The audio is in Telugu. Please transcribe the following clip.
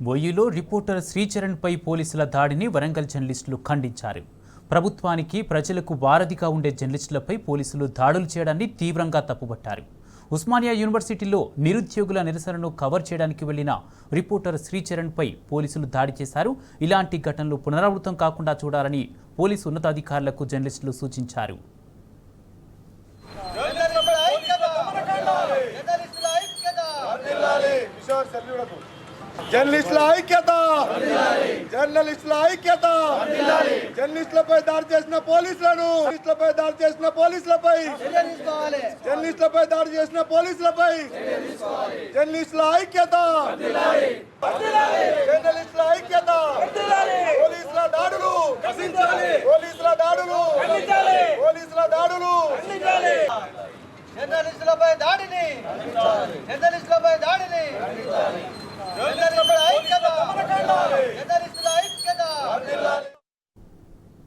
బొయ్యిలో రిపోర్టర్ శ్రీచరణ్పై పోలీసుల దాడిని వరంగల్ జర్నలిస్టులు ఖండించారు. ప్రభుత్వానికి ప్రజలకు వారధిగా ఉండే జర్నలిస్టులపై పోలీసులు దాడులు చేయడాన్ని తీవ్రంగా తప్పుపట్టారు. ఉస్మానియా యూనివర్సిటీలో నిరుద్యోగుల నిరసనను కవర్ చేయడానికి వెళ్లిన రిపోర్టర్ శ్రీచరణ్పై పోలీసులు దాడి చేశారు. ఇలాంటి ఘటనలు పునరావృతం కాకుండా చూడాలని పోలీసు ఉన్నతాధికారులకు జర్నలిస్టులు సూచించారు. జర్నలిస్టుల ఐక్యత, జర్నలిస్టుల ఐక్యత, జర్నలిస్టులపై దాడి చేసిన పోలీసులను, జర్నలిస్టులపై దాడి చేసిన పోలీసులపై, జర్నలిస్టులపై దాడి చేసిన పోలీసులపై జర్నలిస్టుల ఐక్యత, జర్నలిస్టుల ఐక్యత, పోలీసుల దాడులు, పోలీసుల దాడులు, పోలీసుల దాడులు, జర్నలిస్టులపై దాడిని, జర్నలిస్టులపై దాడిని